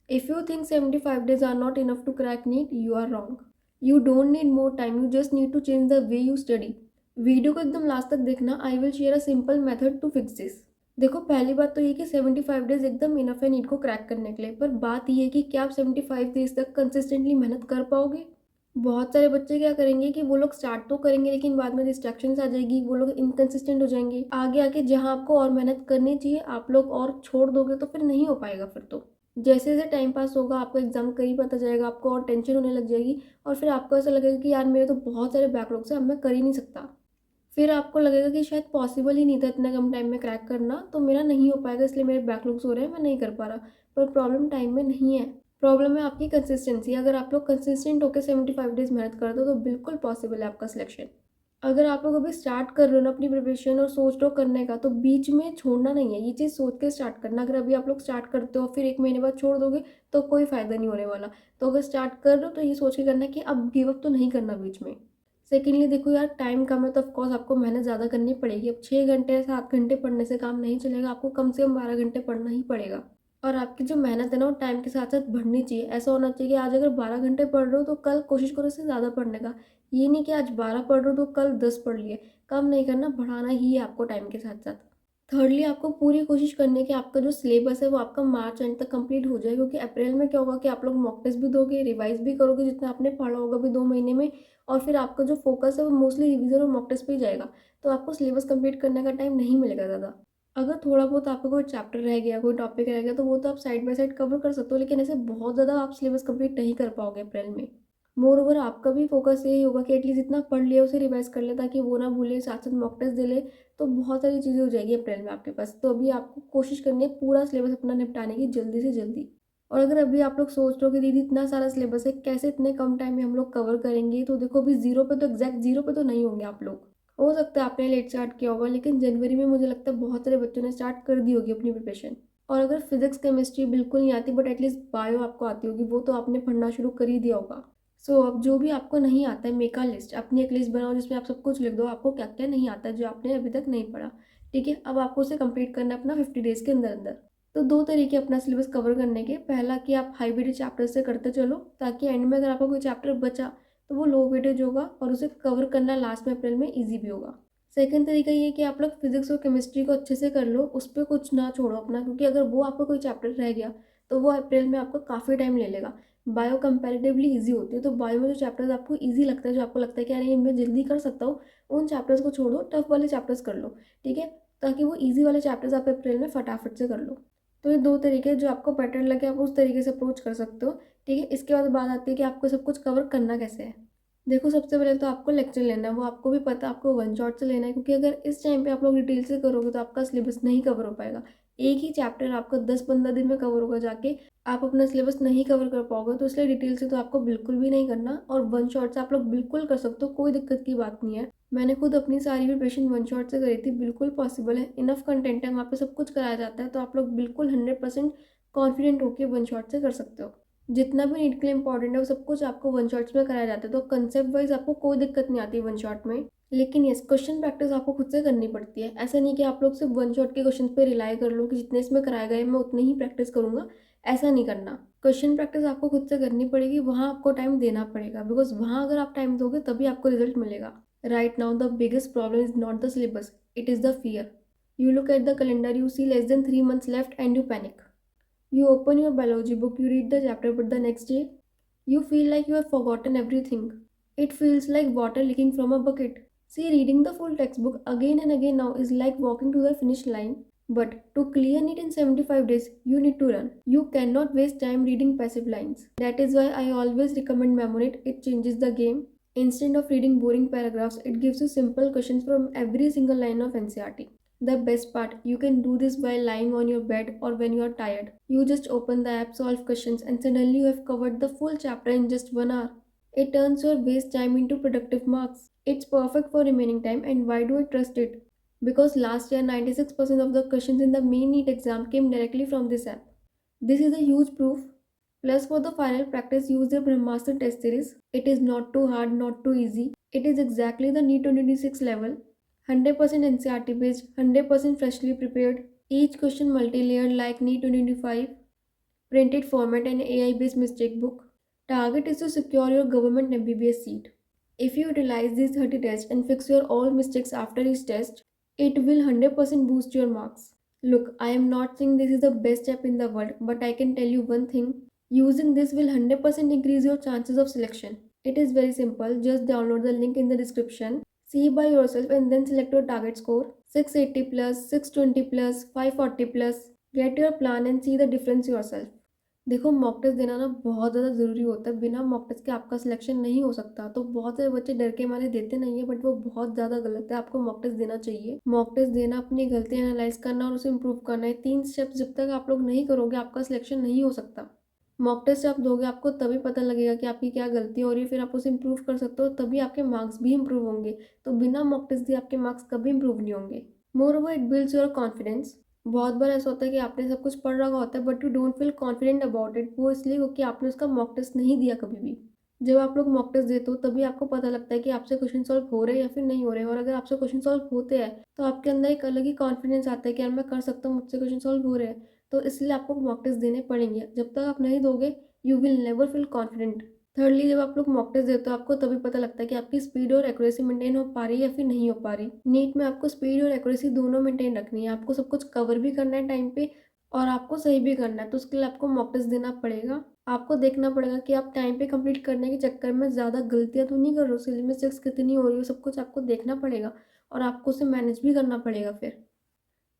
If you think 75 days are not enough to crack NEET, you are wrong. You don't need more time, you just need to change the way you study. Video को एकदम last तक देखना. I will share a simple method to fix this. देखो, पहली बात तो ये कि 75 डेज एकदम इनफ है नीट को क्रैक करने के लिए, पर बात ये है कि क्या आप 75 डेज तक कंसिस्टेंटली मेहनत कर पाओगे. बहुत सारे बच्चे क्या करेंगे कि वो लोग स्टार्ट तो करेंगे लेकिन बाद में डिस्ट्रैक्शंस आ जाएगी, वो लोग इनकंसिस्टेंट हो जाएंगे. आगे आके जहाँ आपको और मेहनत करनी चाहिए आप लोग और छोड़ दोगे तो फिर नहीं हो पाएगा. फिर तो जैसे जैसे टाइम पास होगा आपका एग्जाम करीब आता जाएगा, आपको और टेंशन होने लग जाएगी और फिर आपको ऐसा लगेगा कि यार मेरे तो बहुत सारे बैकलॉग्स हैं, अब मैं कर ही नहीं सकता. फिर आपको लगेगा कि शायद पॉसिबल ही नहीं था इतना कम टाइम में क्रैक करना, तो मेरा नहीं हो पाएगा इसलिए मेरे बैकलॉग्स हो रहे हैं, मैं नहीं कर पा रहा. पर प्रॉब्लम टाइम में नहीं है, प्रॉब्लम है आपकी कंसिस्टेंसी. अगर आप लोग कंसिस्टेंट होकर 75 डेज मेहनत कर दो तो बिल्कुल पॉसिबल है आपका सिलेक्शन. अगर आप लोग अभी स्टार्ट कर रहे हो ना अपनी प्रिपरेशन और सोच रहे हो करने का, तो बीच में छोड़ना नहीं है, ये चीज़ सोच के स्टार्ट करना. अगर अभी आप लोग स्टार्ट करते हो फिर एक महीने बाद छोड़ दोगे तो कोई फ़ायदा नहीं होने वाला. तो अगर स्टार्ट कर रहे हो तो ये सोच के करना है कि अब गिव अप तो नहीं करना बीच में. सेकेंडली देखो यार, टाइम कम है तो ऑफकोर्स आपको मेहनत ज़्यादा करनी पड़ेगी. अब 6 घंटे या 7 घंटे पढ़ने से काम नहीं चलेगा, आपको कम से कम 12 घंटे पढ़ना ही पड़ेगा. और आपकी जो मेहनत है ना वो टाइम के साथ साथ बढ़नी चाहिए. ऐसा होना चाहिए कि आज अगर 12 घंटे पढ़ रहे हो तो कल कोशिश करो इससे ज़्यादा पढ़ने का. ये नहीं कि आज 12 पढ़ रहे हो तो कल 10 पढ़ लिए. कम नहीं करना, बढ़ाना ही है आपको टाइम के साथ साथ. थर्डली आपको पूरी कोशिश करनी है कि आपका जो सिलेबस है वो आपका मार्च एंड तक कंप्लीट हो जाए, क्योंकि अप्रैल में क्या होगा कि आप लोग मॉक टेस्ट भी दोगे, रिवाइज भी करोगे जितना आपने पढ़ा होगा भी 2 महीने में, और फिर आपका जो फोकस है वो मोस्टली रिवीजन और मॉक टेस्ट पे ही जाएगा. तो आपको सिलेबस कंप्लीट करने का टाइम नहीं मिलेगा ज़्यादा. अगर थोड़ा बहुत आपका कोई चैप्टर रह गया, कोई टॉपिक रह गया, तो वो तो आप साइड बाय साइड कवर कर सकते हो, लेकिन ऐसे बहुत ज़्यादा आप सिलेबस कंप्लीट नहीं कर पाओगे अप्रैल में. मोर ओवर आपका भी फोकस यही होगा कि एटलीस्ट जितना पढ़ लिया उसे रिवाइज कर ले, ताकि वो ना भूले, साथ साथ मॉक टेस्ट दे ले. तो बहुत सारी चीज़ें हो जाएगी अप्रैल में आपके पास. तो अभी आपको कोशिश करनी है पूरा सिलेबस अपना निपटाने की जल्दी से जल्दी. और अगर अभी आप लोग सोच रहे हो कि दीदी इतना सारा सिलेबस है, कैसे इतने कम टाइम में हम लोग कवर करेंगे, तो देखो अभी जीरो पे तो एग्जैक्ट जीरो पे तो नहीं होंगे आप लोग. हो सकता है आपने लेट स्टार्ट किया होगा, लेकिन जनवरी में मुझे लगता है बहुत सारे बच्चों ने स्टार्ट कर दी होगी अपनी प्रिपरेशन. और अगर फिजिक्स केमिस्ट्री बिल्कुल नहीं आती बट एटलीस्ट बायो आपको आती होगी, वो तो आपने पढ़ना शुरू कर ही दिया होगा. सो अब जो भी आपको नहीं आता है, मेक अ लिस्ट, अपनी एक लिस्ट बनाओ जिसमें आप सब कुछ लिख दो आपको क्या क्या नहीं आता है जो आपने अभी तक नहीं पढ़ा. ठीक है, अब आपको उसे कंप्लीट करना है अपना 50 डेज के अंदर अंदर. तो दो तरीके अपना सिलेबस कवर करने के. पहला कि आप हाई वेटेज चैप्टर से करते चलो, ताकि एंड में अगर आपका कोई चैप्टर बचा तो वो लो वेटेज होगा और उसे कवर करना लास्ट में अप्रैल में ईजी भी होगा. सेकंड तरीका ये कि आप लोग फिजिक्स और केमिस्ट्री को अच्छे से कर लो, उस पर कुछ ना छोड़ो अपना, क्योंकि अगर वो आपका कोई चैप्टर रह गया तो वो अप्रैल में आपको काफ़ी टाइम ले लेगा. बायो कंपैरेटिवली इजी होती है, तो बायो में जो चैप्टर्स आपको इजी लगता है, जो आपको लगता है कि अरे मैं जल्दी कर सकता हूँ, उन चैप्टर्स को छोड़ो, टफ वाले चैप्टर्स कर लो. ठीक है, ताकि वो इजी वाले चैप्टर्स आप अप्रैल में फटाफट से कर लो. तो ये दो तरीके जो आपको बेटर लगे आप उस तरीके से अप्रोच कर सकते हो. ठीक है, इसके बाद बात आती है कि आपको सब कुछ कवर करना कैसे है. देखो, सबसे पहले तो आपको लेक्चर लेना है, वो आपको भी पता है, आपको वन शॉट से लेना है, क्योंकि अगर इस टाइम पे आप लोग डिटेल से करोगे तो आपका सिलेबस नहीं कवर हो पाएगा. एक ही चैप्टर आपका 10-15 दिन में कवर होगा जाके, आप अपना सिलेबस नहीं कवर कर पाओगे. तो इसलिए डिटेल से तो आपको बिल्कुल भी नहीं करना, और वन शॉट से आप लोग बिल्कुल कर सकते हो, कोई दिक्कत की बात नहीं है. मैंने खुद अपनी सारी प्रिपरेशन वन शॉट से करी थी, बिल्कुल पॉसिबल है. इनफ कंटेंट है वहाँ पे, सब कुछ कराया जाता है, तो आप लोग बिल्कुल 100% कॉन्फिडेंट होकर वन शॉट से कर सकते हो. जितना भी नीट के लिए इंपॉर्टेंट है वो सब कुछ आपको वन शॉट्स में कराया जाता है, तो कंसेप्ट वाइज आपको कोई दिक्कत नहीं आती वन शॉट में. लेकिन यस, क्वेश्चन प्रैक्टिस आपको खुद से करनी पड़ती है. ऐसा नहीं कि आप लोग सिर्फ वन शॉट के क्वेश्चन पे रिलाई कर लो कि जितने इसमें कराए गए मैं उतनी ही प्रैक्टिस करूंगा. ऐसा नहीं करना. क्वेश्चन प्रैक्टिस आपको खुद से करनी पड़ेगी, वहाँ आपको टाइम देना पड़ेगा, बिकॉज वहाँ अगर आप टाइम दोगे तभी आपको रिजल्ट मिलेगा. Right now the biggest problem is not the syllabus, it is the fear. You look at the calendar, you see less than 3 months left and you panic. You open your biology book, you read the chapter, but the next day, you feel like you have forgotten everything. It feels like water leaking from a bucket. See, reading the full textbook again and again now is like walking to the finish line. But to clear it in 75 days, you need to run. You cannot waste time reading passive lines. That is why I always recommend Memonate. It changes the game. Instead of reading boring paragraphs, it gives you simple questions from every single line of NCRT. The best part, you can do this while lying on your bed or when you are tired. You just open the app, solve questions, and suddenly you have covered the full chapter in just 1 hour. It turns your waste time into productive marks. It's perfect for remaining time, and why do I trust it? Because last year 96% of the questions in the main NEET exam came directly from this app. This is a huge proof. Plus, for the final practice, use the Brahmastra test series. It is not too hard, not too easy. It is exactly the NEET 2026 level. 100% NCRT based, 100% freshly prepared. Each question multi-layered like NEET 2025. printed format and AI-based mistake book. Target is to secure your government MBBS seat. If you utilize these 30 tests and fix your all mistakes after each test, it will 100% boost your marks. Look, I am not saying this is the best app in the world, but I can tell you one thing. Using this will 100% increase your chances of selection. It is very simple. Just download the link in the description. See by yourself and then select your target score. 680 plus, 620 plus, 540 plus. Get your plan and see the difference yourself. देखो mock test देना ना बहुत ज़्यादा ज़रूरी होता है। बिना mock test के आपका सिलेक्शन नहीं हो सकता। तो बहुत सारे बच्चे डर के मारे देते नहीं है, बट वो बहुत ज़्यादा गलत है। आपको मॉक टेस्ट देना चाहिए। मॉक टेस्ट देना, अपनी गलती एनालाइज करना और उसे इम्प्रूव करना है। 3 स्टेप्स जब तक आप लोग नहीं करोगे आपका सिलेक्शन नहीं हो सकता। मॉक टेस्ट आप दोगे आपको तभी पता लगेगा कि आपकी क्या गलती हो रही है, फिर आप उसे इम्प्रूव कर सकते हो, तभी आपके मार्क्स भी इम्प्रूव होंगे। तो बिना मॉक टेस्ट दिए आपके मार्क्स कभी इम्प्रूव नहीं होंगे। More over it builds your confidence. बहुत बार ऐसा होता है कि आपने सब कुछ पढ़ रखा होता है but you don't feel confident about it. वो इसलिए क्योंकि आपने उसका मॉक टेस्ट नहीं दिया कभी भी। जब आप लोग मॉक टेस्ट देते हो तभी आपको पता लगता है कि आपसे क्वेश्चन सॉल्व हो रहे हैं या फिर नहीं हो रहे हैं। और अगर आपसे क्वेश्चन सॉल्व होते हैं तो आपके अंदर एक अलग ही कॉन्फिडेंस आता है कि यार मैं कर सकता हूँ, मुझसे क्वेश्चन सॉल्व हो रहे हैं। तो इसलिए आपको मॉक टेस्ट देने पड़ेंगे। जब तक आप नहीं दोगे you will never feel confident. Thirdly, जब आप लोग मॉक टेस्ट देते हो आपको तभी पता लगता है कि आपकी स्पीड और एक्यूरेसी मेंटेन हो पा रही है या फिर नहीं हो पा रही। नीट में आपको स्पीड और एक्यूरेसी दोनों मेंटेन रखनी है। आपको सब कुछ कवर भी करना है टाइम पे और आपको सही भी करना है। तो उसके लिए आपको मॉक टेस्ट देना पड़ेगा। आपको देखना पड़ेगा कि आप टाइम पे कंप्लीट करने के चक्कर में ज़्यादा गलतियाँ तो नहीं कर रहे हो, सिली मिस्टेक्स कितनी हो रही हो, सब कुछ आपको देखना पड़ेगा और आपको उसे मैनेज भी करना पड़ेगा फिर।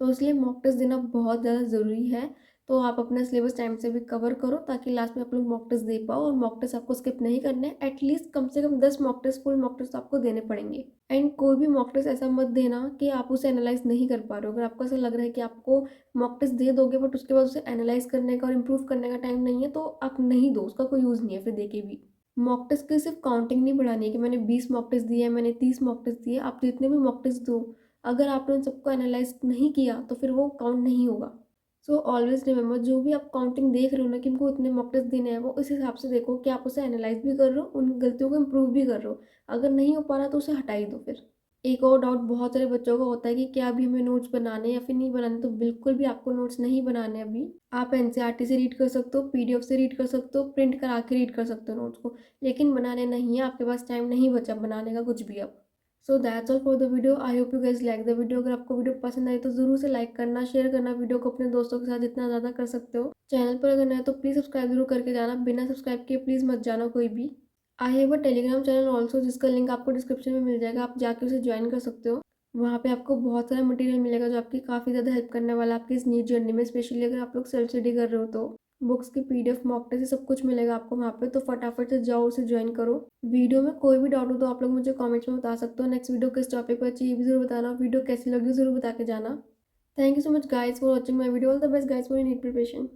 तो इसलिए मॉक टेस्ट देना बहुत ज़्यादा ज़रूरी है। तो आप अपना सिलेबस टाइम से भी कवर करो ताकि लास्ट में आप लोग मॉक टेस्ट दे पाओ। और मॉक टेस्ट आपको स्किप नहीं करने हैं। एटलीस्ट कम से कम 10 mock test, full mock test आपको देने पड़ेंगे। एंड कोई भी मॉक टेस्ट ऐसा मत देना कि आप उसे एनालाइज नहीं कर पा रहे हो। अगर आपको ऐसा लग रहा है कि आपको मॉक टेस्ट दे दोगे बट उसके बाद उसे एनालाइज करने का और इम्प्रूव करने का टाइम नहीं है तो आप नहीं दो, उसका कोई यूज़ नहीं है फिर दे के भी। मॉक टेस्ट की सिर्फ काउंटिंग नहीं बढ़ानी है कि मैंने 20 मॉक टेस्ट दिए, मैंने 30 मॉक टेस्ट दिए। आप जितने भी मॉक टेस्ट दो, अगर आपने उन सबको एनालाइज नहीं किया तो फिर वो काउंट नहीं होगा। सो ऑलवेज रिमेंबर, जो भी आप काउंटिंग देख रहे हो ना कि हमको इतने मॉक टेस्ट देने हैं, वो इस हिसाब से देखो कि आप उसे एनालाइज भी कर रहे हो, उन गलतियों को इम्प्रूव भी कर रहे हो। अगर नहीं हो पा रहा तो उसे हटा ही दो फिर। एक और डाउट बहुत सारे बच्चों का होता है कि क्या अभी हमें नोट्स बनाने या फिर नहीं बनाने। तो बिल्कुल भी आपको नोट्स नहीं बनाने अभी। आप एनसीईआरटी से रीड कर सकते हो, पीडीएफ से रीड कर सकते हो, प्रिंट करा के रीड कर सकते हो नोट्स को, लेकिन बनाने नहीं है। आपके पास टाइम नहीं बचा बनाने का कुछ भी अब। So that's all for the video. I hope you guys like the video. अगर आपको वीडियो पसंद आई तो ज़रूर से लाइक करना, शेयर करना वीडियो को अपने दोस्तों के साथ जितना ज़्यादा कर सकते हो। चैनल पर अगर नए तो प्लीज़ सब्सक्राइब जरूर करके जाना, बिना सब्सक्राइब किए प्लीज़ मत जाना कोई भी। I have a Telegram channel also, जिसका लिंक आपको डिस्क्रिप्शन में मिल जाएगा। आप जाके उसे ज्वाइन कर सकते हो। वहाँ पे आपको बहुत सारा मटेरियल मिलेगा जो आपकी काफ़ी ज़्यादा हेल्प करने वाला है आपकी इस नीट जर्नी में। स्पेशली अगर आप लोग सेल्फ स्टडी कर रहे हो तो बुक्स की पीडीएफ, मॉक टेस्ट, सब कुछ मिलेगा आपको वहाँ पे। तो फटाफट से जाओ, उसे ज्वाइन करो। वीडियो में कोई भी डाउट हो तो आप लोग मुझे कमेंट्स में बता सकते हो। नेक्स्ट वीडियो किस टॉपिक पर चाहिए भी जरूर बताना। वीडियो कैसी लगी जरूर बता के जाना। Thank you so much guys for watching my video. All the best guys for NEET preparation.